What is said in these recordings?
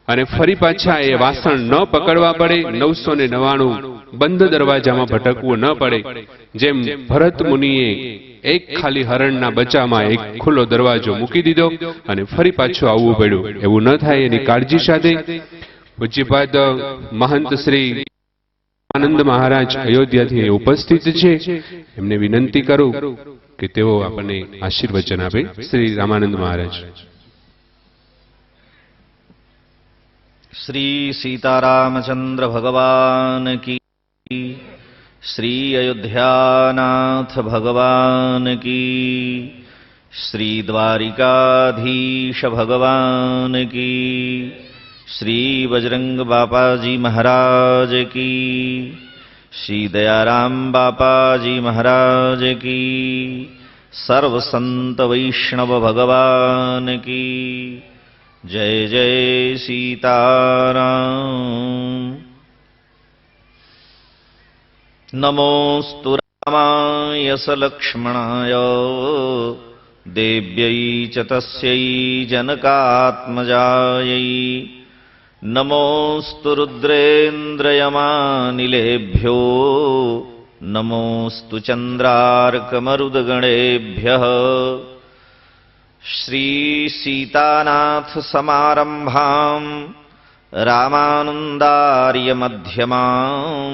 અને ફરી પાછા એ વાસણ ન પકડવા પડે, 999 બંધ દરવાજામાં ભટકવું ન પડે. જેમ ભરત મુનિએ એક ખાલી હરણના બચ્ચામાં એક ખુલ્લો દરવાજો મૂકી દીધો અને ફરી પાછું આવવું પડ્યું, એવું ન થાય એની કાળજી સાથે પૂજ્યપાદ મહંત શ્રી આનંદ મહારાજ અયોધ્યાથી ઉપસ્થિત છે. એમને વિનંતી કરું કે તેઓ આપણને આશીર્વચન આપે. શ્રી રામાનંદ મહારાજ. श्री सीतारामचंद्र भगवान की, श्री अयोध्यानाथ भगवान की, श्री द्वारिकाधीश भगवान की, श्री बजरंग बापा जी महाराज की, श्री दयाराम बापा जी महाराज की, सर्व संत वैष्णव भगवान की जय जय सीताराम। नमोस्तु रामाय सलक्ष्मणाय देव्यै च तस्यै जनकात्मजायै नमोस्तु रुद्रेन्द्रयमानिलेभ्यो नमोस्तु चन्द्रार्कमरुदगणेभ्यः। श्री सीतानाथ समारंभां रामानंदार्य मध्यमां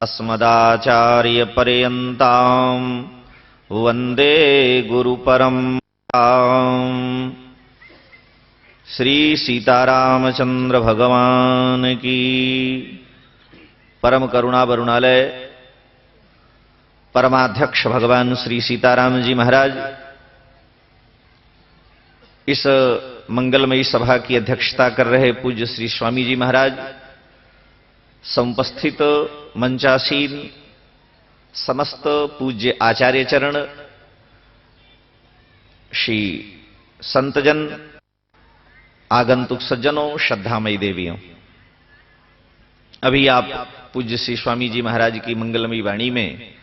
अस्मदाचार्य पर्यन्तां वंदे गुरुपरंपरां। श्री सीतारामचंद्र भगवान की। परम करुणा वरुणालय परमाध्यक्ष भगवान श्री सीताराम जी महाराज इस मंगलमयी सभा की अध्यक्षता कर रहे पूज्य श्री स्वामी जी महाराज, समुपस्थित मंचासीन समस्त पूज्य आचार्य चरण, श्री संतजन, आगंतुक सज्जनों, श्रद्धामयी देवियों, अभी आप पूज्य श्री स्वामी जी महाराज की मंगलमयी वाणी में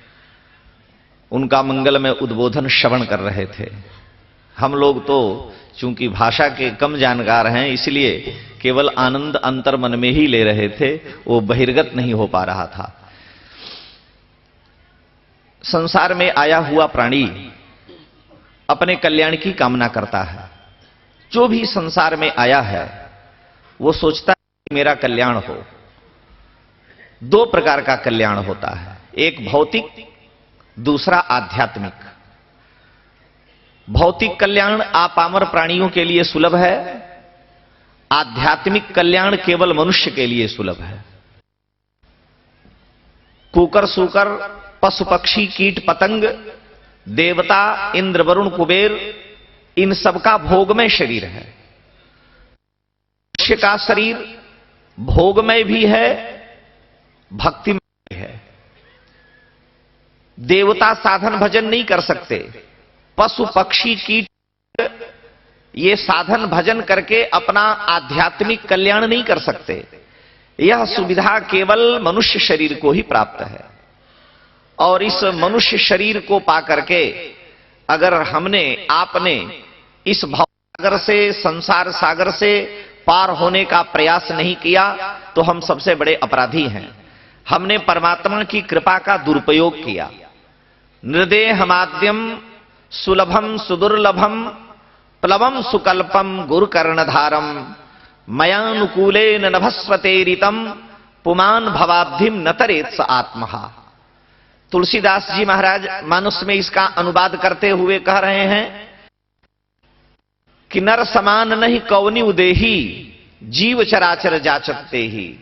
उनका मंगलमय उद्बोधन श्रवण कर रहे थे। हम लोग तो चूंकि भाषा के कम जानकार हैं, इसलिए केवल आनंद अंतर मन में ही ले रहे थे, वो बहिर्गत नहीं हो पा रहा था। संसार में आया हुआ प्राणी अपने कल्याण की कामना करता है। जो भी संसार में आया है वो सोचता है कि मेरा कल्याण हो। दो प्रकार का कल्याण होता है, एक भौतिक, दूसरा आध्यात्मिक। भौतिक कल्याण आपामर प्राणियों के लिए सुलभ है, आध्यात्मिक कल्याण केवल मनुष्य के लिए सुलभ है। कुकर सूकर, पशु पक्षी, कीट पतंग, देवता, इंद्र वरुण कुबेर, इन सबका भोगमय शरीर है। मनुष्य का शरीर भोगमय भी है, भक्तिमय भी है। देवता साधन भजन नहीं कर सकते, पशु पक्षी कीट ये साधन भजन करके अपना आध्यात्मिक कल्याण नहीं कर सकते। यह सुविधा केवल मनुष्य शरीर को ही प्राप्त है। और इस मनुष्य शरीर को पाकर के अगर हमने आपने इस भवसागर से, संसार सागर से पार होने का प्रयास नहीं किया तो हम सबसे बड़े अपराधी हैं। हमने परमात्मा की कृपा का दुरुपयोग किया। निर्देहमाद्यम सुलभम सुदुर्लभम प्लवम सुकल्पम गुरुकर्णधारम मयानुकूले नभस्वतेरितम पुमान भवाब्धिम न तरेत्स आत्महा। तुलसीदास जी महाराज मानुस में इसका अनुवाद करते हुए कह रहे हैं कि नर समान नहीं कौनि उदेही जीव चराचर जाचकते ही।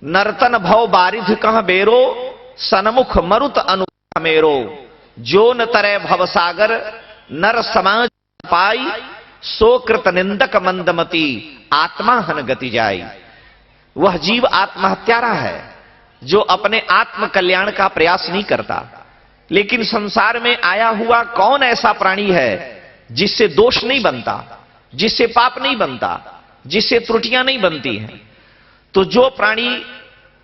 नर्तन भव बारिध कह बेरो सनमुख मरुत अनुग्रह मेरो। जो न तरे भवसागर नर समाज पाई सो कृत निंदक मंदमती आत्मा हन गति जाई। वह जीव आत्महत्यारा है जो अपने आत्म कल्याण का प्रयास नहीं करता। लेकिन संसार में आया हुआ कौन ऐसा प्राणी है जिससे दोष नहीं बनता, जिससे पाप नहीं बनता, जिससे त्रुटियां नहीं बनती हैं। तो जो प्राणी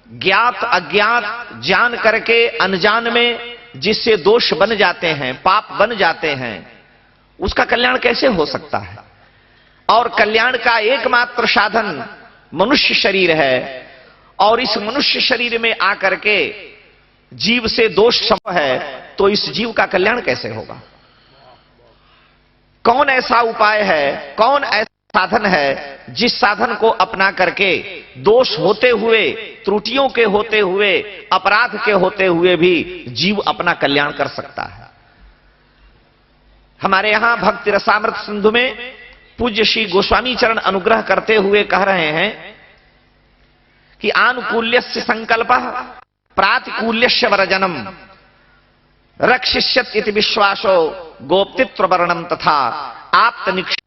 ज्ञात अज्ञात जान करके अनजान में जिससे दोष बन जाते हैं, पाप बन जाते हैं, उसका कल्याण कैसे हो सकता है। और कल्याण का एकमात्र साधन मनुष्य शरीर है, और इस मनुष्य शरीर में आकर के जीव से दोष संभव है, तो इस जीव का कल्याण कैसे होगा? कौन ऐसा उपाय है, कौन ऐसा साधन है जिस साधन को अपना करके दोष होते हुए, त्रुटियों के होते हुए, अपराध के होते हुए भी जीव अपना कल्याण कर सकता है? हमारे यहां भक्ति रसामृत सिंधु में पूज्य श्री गोस्वामी चरण अनुग्रह करते हुए कह रहे हैं कि आनुकूल्यस्य संकल्पः प्रातिकूल्यस्य वर्जनम रक्षिष्यत इति विश्वासो गोप्तित्व वर्णम तथा आप्तनिक्षेप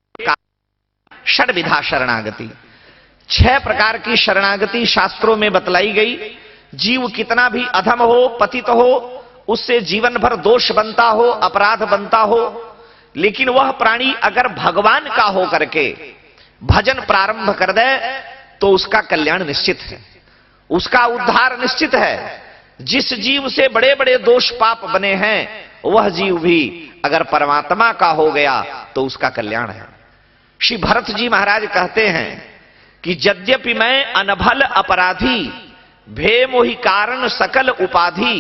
षड्विधा शरणागति। 6 प्रकार की शरणागति शास्त्रों में बतलाई गई। जीव कितना भी अधम हो, पतित हो, उससे जीवन भर दोष बनता हो, अपराध बनता हो, लेकिन वह प्राणी अगर भगवान का हो करके भजन प्रारंभ कर दे तो उसका कल्याण निश्चित है, उसका उद्धार निश्चित है। जिस जीव से बड़े बड़े दोष पाप बने हैं, वह जीव भी अगर परमात्मा का हो गया तो उसका कल्याण है। श्री भरत जी महाराज कहते हैं कि यद्यपि मैं अनभल अपराधी, भे मोहि कारण सकल उपाधि,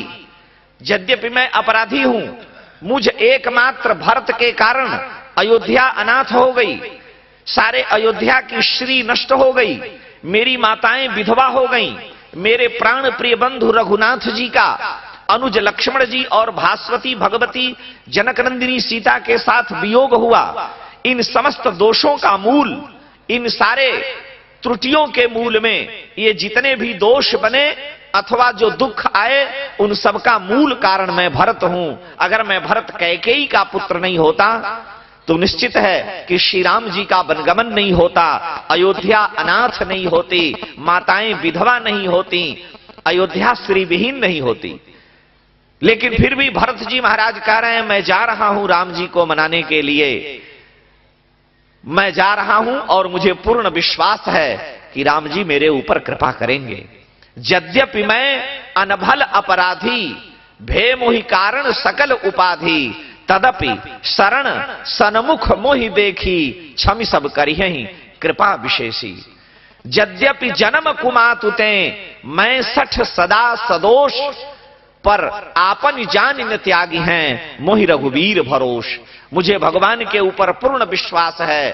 यद्यपि मैं अपराधी हूं, मुझ एकमात्र भरत के कारण अयोध्या अनाथ हो गई, सारे अयोध्या की श्री नष्ट हो गई, मेरी माताएं विधवा हो गईं, मेरे प्राण प्रिय बंधु रघुनाथ जी का अनुज लक्ष्मण जी और भास्वती भगवती जनकनंदिनी सीता के साथ वियोग हुआ। इन समस्त दोषों का मूल, इन सारे त्रुटियों के मूल में ये जितने भी दोष बने अथवा जो दुख आए, उन सब का मूल कारण मैं भरत हूं। अगर मैं भरत कैकेयी का पुत्र नहीं होता तो निश्चित है कि श्री राम जी का वनगमन नहीं होता, अयोध्या अनाथ नहीं होती, माताएं विधवा नहीं होती, अयोध्या स्त्री विहीन नहीं होती। लेकिन फिर भी भरत जी महाराज कह रहे हैं मैं जा रहा हूं राम जी को मनाने के लिए, मैं जा रहा हूं और मुझे पूर्ण विश्वास है कि राम जी मेरे ऊपर कृपा करेंगे। यद्यपि मैं अनभल अपराधी, भे मोहि कारण सकल उपाधि, तदपि शरण सनमुख मोहि देखी, क्षमि सब करिहि कृपा विशेषी। यद्यपि जन्म कुमातुते, मैं सठ सदा सदोष, पर आपन जान न त्यागी हैं, मोहि रघुवीर भरोष। मुझे भगवान के ऊपर पूर्ण विश्वास है,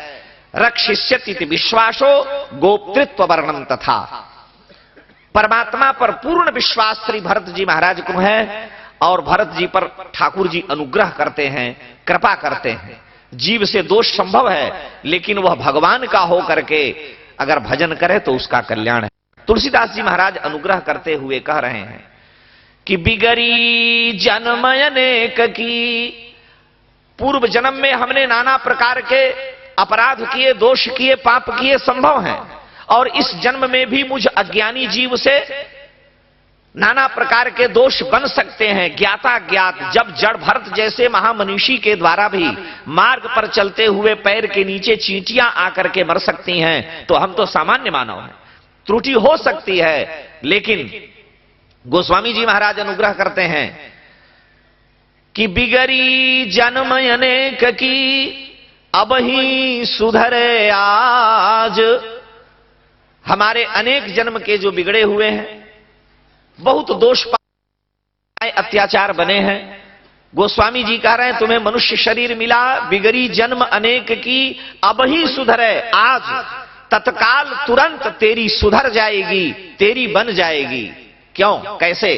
रक्षिष्यति विश्वासो गोप्तृत्व वर्णम तथा। परमात्मा पर पूर्ण विश्वास श्री भरत जी महाराज को है, और भरत जी पर ठाकुर जी अनुग्रह करते हैं, कृपा करते हैं। जीव से दोष संभव है, लेकिन वह भगवान का हो करके अगर भजन करे तो उसका कल्याण है। तुलसीदास जी महाराज अनुग्रह करते हुए कह रहे हैं कि बिगड़ी जन्म अनेक की, पूर्व जन्म में हमने नाना प्रकार के अपराध किए, दोष किए, पाप किए, संभव हैं, और इस जन्म में भी मुझ अज्ञानी जीव से नाना प्रकार के दोष बन सकते हैं, ज्ञाता ज्ञात। जब जड़ भरत जैसे महामनीषी के द्वारा भी मार्ग पर चलते हुए पैर के नीचे चींटियां आकर के मर सकती हैं, तो हम तो सामान्य मानव हैं, त्रुटि हो सकती है। लेकिन गोस्वामी जी महाराज अनुग्रह करते हैं कि बिगड़ी जन्म अनेक की, अब ही सुधरे आज। हमारे अनेक जन्म के जो बिगड़े हुए हैं, बहुत दोष पाए, अत्याचार बने हैं। गोस्वामी जी कह रहे हैं तुम्हें मनुष्य शरीर मिला, बिगड़ी जन्म अनेक की, अब ही सुधरे आज, तत्काल तुरंत तेरी सुधर जाएगी, तेरी बन जाएगी। क्यों, कैसे?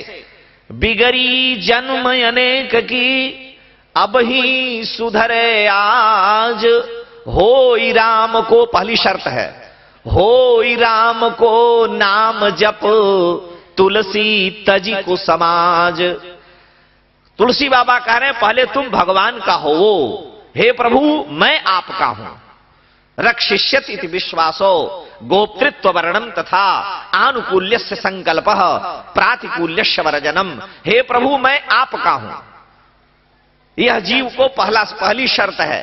बिगड़ी जन्म अनेक की, अब ही सुधरे आज, होई राम को, पहली शर्त है, होई राम को नाम जप, तुलसी तजी को समाज। तुलसी बाबा कह रहे हैं पहले तुम भगवान का हो, हे प्रभु मैं आपका हूं। रक्षिष्यत इति विश्वासो गोप्तृत्व वर्णम तथा आनुकूल्यस्य संकल्पः प्रातिकूल्यस्य वर्जनम। हे प्रभु मैं आपका हूं, यह जीव को पहली शर्त है।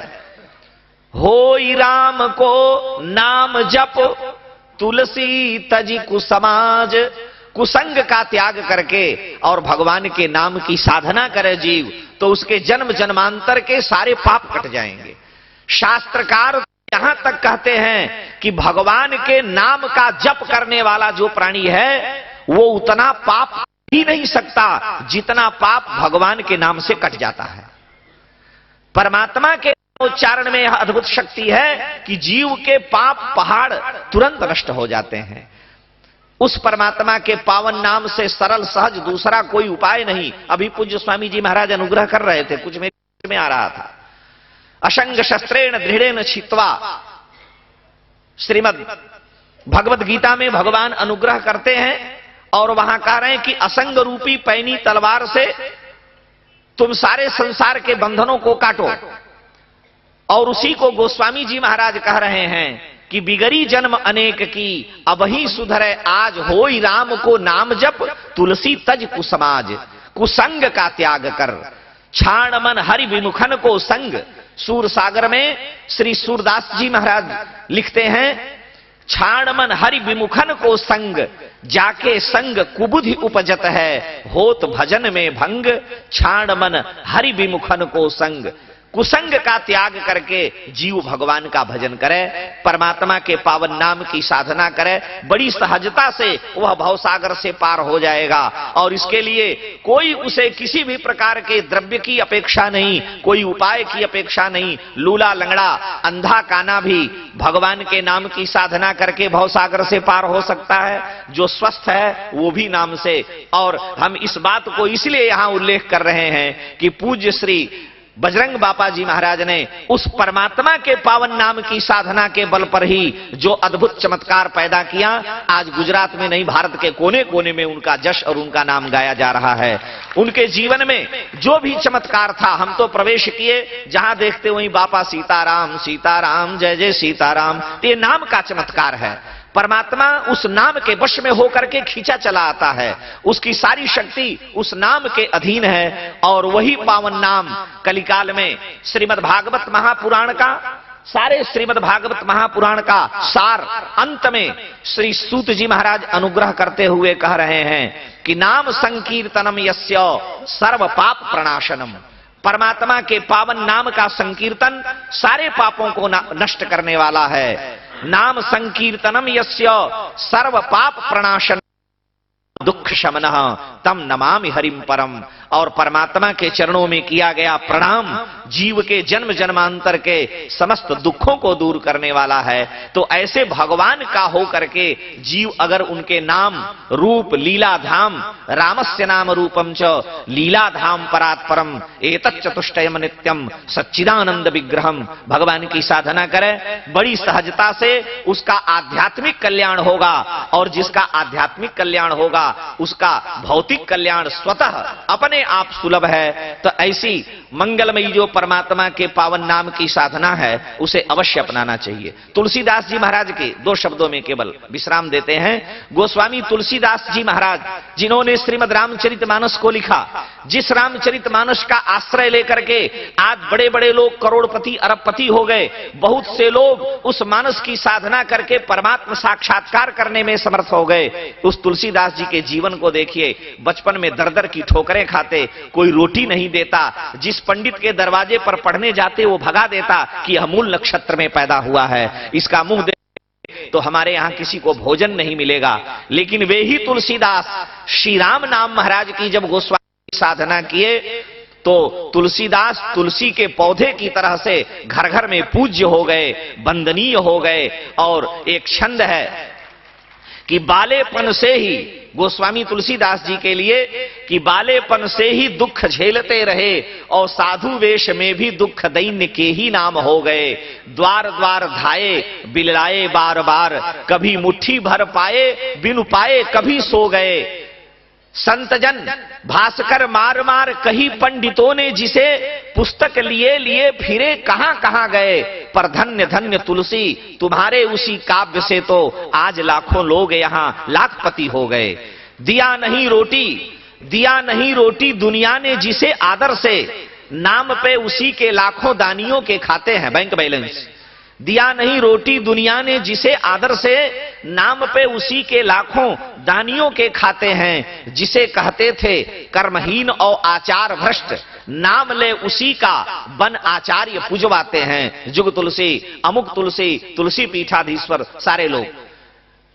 होई राम को नाम जप, तुलसी तजी कुसमाज। कुसंग का त्याग करके और भगवान के नाम की साधना करे जीव, तो उसके जन्म जन्मांतर के सारे पाप कट जाएंगे। शास्त्रकार यहां तक कहते हैं कि भगवान के नाम का जप करने वाला जो प्राणी है वो उतना पाप ही नहीं सकता जितना पाप भगवान के नाम से कट जाता है। परमात्मा के उच्चारण में यह अद्भुत शक्ति है कि जीव के पाप पहाड़ तुरंत नष्ट हो जाते हैं। उस परमात्मा के पावन नाम से सरल सहज दूसरा कोई उपाय नहीं। अभी पूज्य स्वामी जी महाराज अनुग्रह कर रहे थे, कुछ मेरे में आ रहा था। असंग शस्त्रेण दृढ़ेन छित्वा, श्रीमद् भगवत गीता में भगवान अनुग्रह करते हैं और वहां कह रहे हैं कि असंग रूपी पैनी तलवार से तुम सारे संसार के बंधनों को काटो। और उसी को गोस्वामी जी महाराज कह रहे हैं कि बिगड़ी जन्म अनेक की अबही सुधरे आज होई राम को नाम जप तुलसी तज कुसमाज। कुसंग का त्याग कर छाण मन हरि विमुखन को संग। सूर सागर में श्री सूरदास जी महाराज लिखते हैं, छाण मन हरि विमुखन को संग जाके संग कुबुधि उपजत है होत भजन में भंग। छाण मन हरि विमुखन को संग। कुसंग का त्याग करके जीव भगवान का भजन करे, परमात्मा के पावन नाम की साधना करे, बड़ी सहजता से वह भवसागर से पार हो जाएगा। और इसके लिए कोई उसे किसी भी प्रकार के द्रव्य की अपेक्षा नहीं, कोई उपाय की अपेक्षा नहीं। लूला लंगड़ा अंधा काना भी भगवान के नाम की साधना करके भवसागर से पार हो सकता है। जो स्वस्थ है वो भी नाम से। और हम इस बात को इसलिए यहां उल्लेख कर रहे हैं कि पूज्य श्री बजरंग बापा जी महाराज ने उस परमात्मा के पावन नाम की साधना के बल पर ही जो अद्भुत चमत्कार पैदा किया, आज गुजरात में नहीं भारत के कोने कोने में उनका जश और उनका नाम गाया जा रहा है। उनके जीवन में जो भी चमत्कार था, हम तो प्रवेश किए जहां देखते वहीं बापा सीताराम सीताराम जय जय सीताराम, ये नाम का चमत्कार है। परमात्मा उस नाम के वश में होकर के खींचा चला आता है, उसकी सारी शक्ति उस नाम के अधीन है। और वही पावन नाम कलिकाल में श्रीमद् भागवत महापुराण का, सारे श्रीमद् भागवत महापुराण का सार अंत में श्री सूत जी महाराज अनुग्रह करते हुए कह रहे हैं कि नाम संकीर्तनम यस्य सर्व पाप प्रणाशनम। परमात्मा के पावन नाम का संकीर्तन सारे पापों को नष्ट करने वाला है। नाम संकीर्तनम यस्य सर्व पाप प्रणाशन दुख शमनः तम नमामि हरिम परम। और परमात्मा के चरणों में किया गया प्रणाम जीव के जन्म जन्मांतर के समस्त दुखों को दूर करने वाला है। तो ऐसे भगवान का हो करके जीव अगर उनके नाम रूप लीला धाम, रामस्य नाम रूपम च लीला धाम परात् परम एतत् चतुष्टयम नित्यम सच्चिदानंद विग्रहम, भगवान की साधना करे, बड़ी सहजता से उसका आध्यात्मिक कल्याण होगा। और जिसका आध्यात्मिक कल्याण होगा उसका भौतिक कल्याण स्वतः अपने आप सुलभ है। तो ऐसी मंगलमयी जो परमात्मा के पावन नाम की साधना है उसे अवश्य अपनाना चाहिए। तुलसीदास जी महाराज के दो शब्दों में केवल विश्राम देते हैं। गोस्वामी तुलसीदास जी महाराज जिन्होंने श्रीमद् रामचरितमानस को लिखा, जिस रामचरितमानस का आश्रय लेकर के आज बड़े बड़े लोग करोड़पति अरबपति हो गए, बहुत से लोग उस मानस की साधना करके परमात्मा साक्षात्कार करने में समर्थ हो गए। उस तुलसीदास जी के जीवन को देखिए, बचपन में दर दर की ठोकरें खाते, कोई रोटी नहीं देता, जिस पंडित के दरवाजे पर पढ़ने जाते वो भगा देता कि यह मूल नक्षत्र में पैदा हुआ है, इसका मुंह तो हमारे यहां किसी को भोजन नहीं मिलेगा। लेकिन वे ही तुलसीदास श्री राम नाम महाराज की जब गोस्वामी साधना किए तो तुलसीदास तुलसी के पौधे की तरह से घर घर में पूज्य हो गए, वंदनीय हो गए। और एक छंद है कि बालेपन से ही, गोस्वामी तुलसीदास जी के लिए, कि बालेपन से ही दुख झेलते रहे और साधु वेश में भी दुख दैन्य के ही नाम हो गए। द्वार द्वार धाये बिललाए बार बार, कभी मुट्ठी भर पाए बिनु पाए कभी सो गए। संतजन भास्कर मार मार कही पंडितों ने जिसे, पुस्तक लिए लिए फिरे कहां कहां गए। पर धन्य धन्य तुलसी तुम्हारे उसी काव्य से तो आज लाखों लोग यहां लाखपति हो गए। दिया नहीं रोटी दुनिया ने जिसे आदर से, नाम पे उसी के लाखों दानियों के खाते हैं बैंक बैलेंस। दिया नहीं रोटी दुनिया ने जिसे आदर से, नाम पे उसी के लाखों दानियों के खाते हैं। जिसे कहते थे कर्महीन और आचार भ्रष्ट, नाम ले उसी का वन आचार्य पूजवाते हैं। जुग तुलसी, अमुक तुलसी, तुलसी पीठाधीश्वर सारे लोग,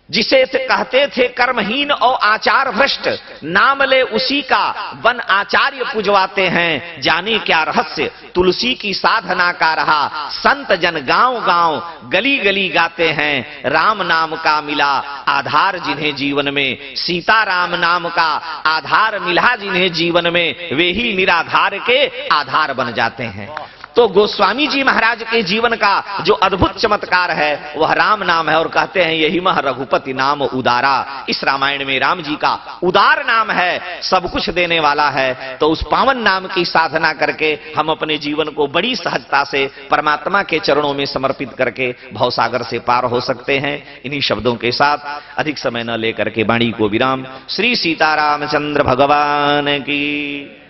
जिसे कहते थे कर्महीन और आचार भ्रष्ट, नाम ले उसी का वन आचार्य पूजवाते हैं। जाने क्या रहस्य तुलसी की साधना का रहा, संत जन गांव गांव गली गली गाते हैं। राम नाम का मिला आधार जिन्हें जीवन में, सीता राम नाम का आधार मिला जिन्हें जीवन में, वे ही निराधार के आधार बन जाते हैं। तो गोस्वामी जी महाराज के जीवन का जो अद्भुत चमत्कार है वह राम नाम है, और कहते हैं यही मह रघुपति नाम उदारा। इस रामायण में राम जी का उदार नाम है, सब कुछ देने वाला है। तो उस पावन नाम की साधना करके हम अपने जीवन को बड़ी सहजता से परमात्मा के चरणों में समर्पित करके भवसागर से पार हो सकते हैं। इन्हीं शब्दों के साथ अधिक समय न लेकर के वाणी को विराम। श्री सीतारामचंद्र भगवान की